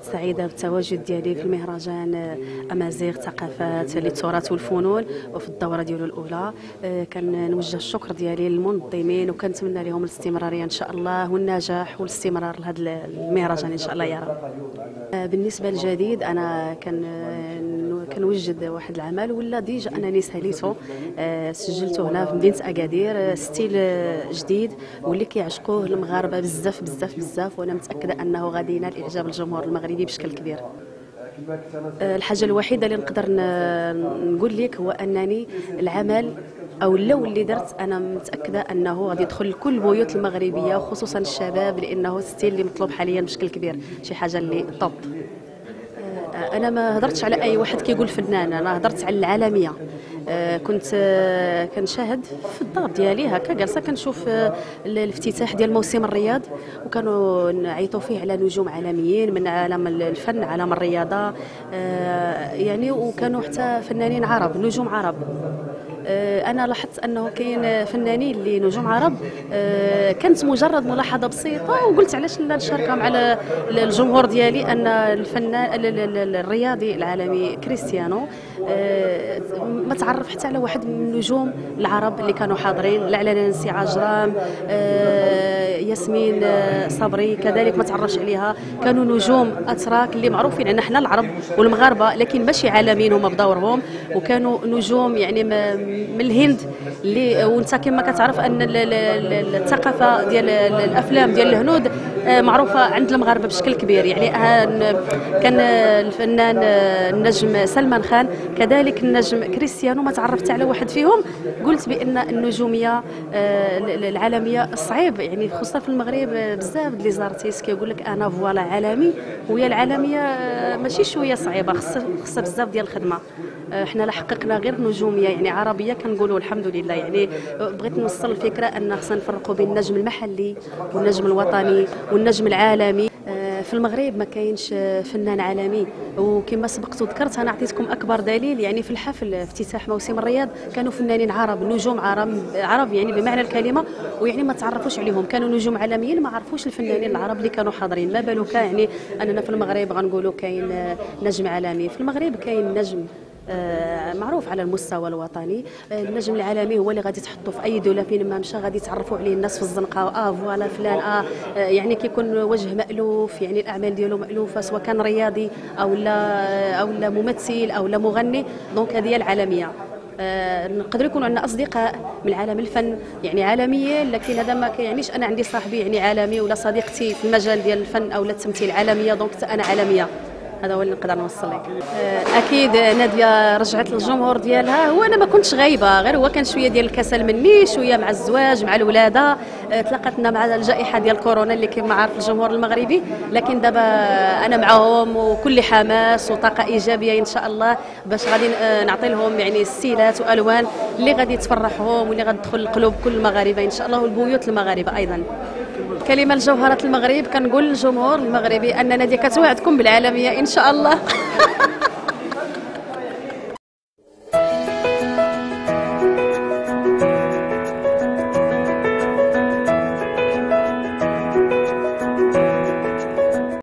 نيت سعيدة بالتواجد ديالي في المهرجان أمازيغ ثقافات للتراث والفنون وفي الدورة ديالو الأولى. كنوجه الشكر ديالي للمنظمين وكنتمنى لهم الاستمرارية إن شاء الله والنجاح والاستمرار لهذا المهرجان إن شاء الله يا رب. بالنسبة للجديد أنا كنوجد واحد العمل ولا ديجا أنني ساليته، سجلته هنا في مدينة أكادير، ستيل جديد واللي كيعشقوه المغاربة بزاف بزاف بزاف، وأنا متأكدة أنه غادي ينال إعجاب الجمهور المغربي بشكل كبير. الحاجة الوحيدة اللي نقدر نقول لك هو أنني العمل أو اللون اللي درت أنا متأكدة أنه غادي يدخل لكل البيوت المغربية وخصوصا الشباب، لأنه ستيل اللي مطلوب حاليا بشكل كبير، شي حاجة اللي طب. أنا ما هضرتش على أي واحد كيقول فنان، أنا هضرت على العالمية. كنت كنشاهد في الدار ديالي هكا جالسه كنشوف الافتتاح ديال موسم الرياض، وكانوا نعيطوا فيه على نجوم عالميين من عالم الفن عالم الرياضه، يعني وكانوا حتى فنانين عرب نجوم عرب. أنا لاحظت أنه كاين فنانين اللي نجوم عرب، كانت مجرد ملاحظة بسيطة وقلت علاش لا نشاركهم على الجمهور ديالي، أن الفنان الرياضي العالمي كريستيانو ما تعرف حتى على واحد من النجوم العرب اللي كانوا حاضرين، لا على نانسي عجرام، ياسمين صبري كذلك ما تعرفش عليها، كانوا نجوم أتراك اللي معروفين عندنا حنا العرب والمغاربة لكن ماشي عالميين هما بدورهم، وكانوا نجوم يعني من الهند اللي وانت كما كتعرف ان الثقافه ديال الافلام ديال الهنود معروفه عند المغاربه بشكل كبير. يعني كان الفنان النجم سلمان خان كذلك النجم كريستيانو ما تعرفت على واحد فيهم، قلت بان النجوميه العالميه صعيب، يعني خصوصا في المغرب بزاف لي زارتيست كيقول لك انا فوالا عالمي، وهي العالميه ماشي شويه صعيبه، خصها بزاف ديال الخدمه. احنا لا حققنا غير نجوميه يعني عربيه كنقولوا الحمد لله. يعني بغيت نوصل الفكره ان خصنا نفرقوا بين النجم المحلي والنجم الوطني والنجم العالمي. في المغرب ما كاينش فنان عالمي، وكما سبقت وذكرت انا عطيتكم اكبر دليل. يعني في الحفل افتتاح موسم الرياض كانوا فنانين عرب نجوم عرب يعني بمعنى الكلمه، ويعني ما تعرفوش عليهم، كانوا نجوم عالميين ما عرفوش الفنانين العرب اللي كانوا حاضرين. ما بالك يعني اننا في المغرب غنقولوا كاين نجم عالمي. في المغرب كاين نجم معروف على المستوى الوطني، النجم العالمي هو اللي غادي تحطه في اي دوله فين ما مشى غادي يتعرفوا عليه الناس في الزنقه، فوالا فلان يعني كيكون وجه مألوف، يعني الاعمال ديالو مألوفه سواء كان رياضي او لا ممثل او لا مغني. دونك هذه هي العالميه. نقدر يكون عندنا اصدقاء من عالم الفن يعني عالميين، لكن هذا ما كيعنيش انا عندي صاحبي يعني عالمي ولا صديقتي في المجال ديال الفن او التمثيل عالميه دونك انا عالميه. هذا هو اللي نقدر نوصل لك. اكيد ناديه رجعت للجمهور ديالها، هو انا ما كنتش غايبه، غير هو كان شويه ديال الكسل مني، شويه مع الزواج مع الولاده، تلاقتنا مع الجائحه ديال كورونا اللي كما عارف الجمهور المغربي، لكن دابا انا معهم وكل حماس وطاقه ايجابيه ان شاء الله باش غادي نعطي لهم يعني ستيلات والوان اللي غادي تفرحهم واللي غادي تدخل لقلوب كل المغاربه ان شاء الله والبيوت المغاربه ايضا. كلمه لجوهره المغرب كنقول للجمهور المغربي ان ناديه كتوعدكم بالعالميه ان شاء الله.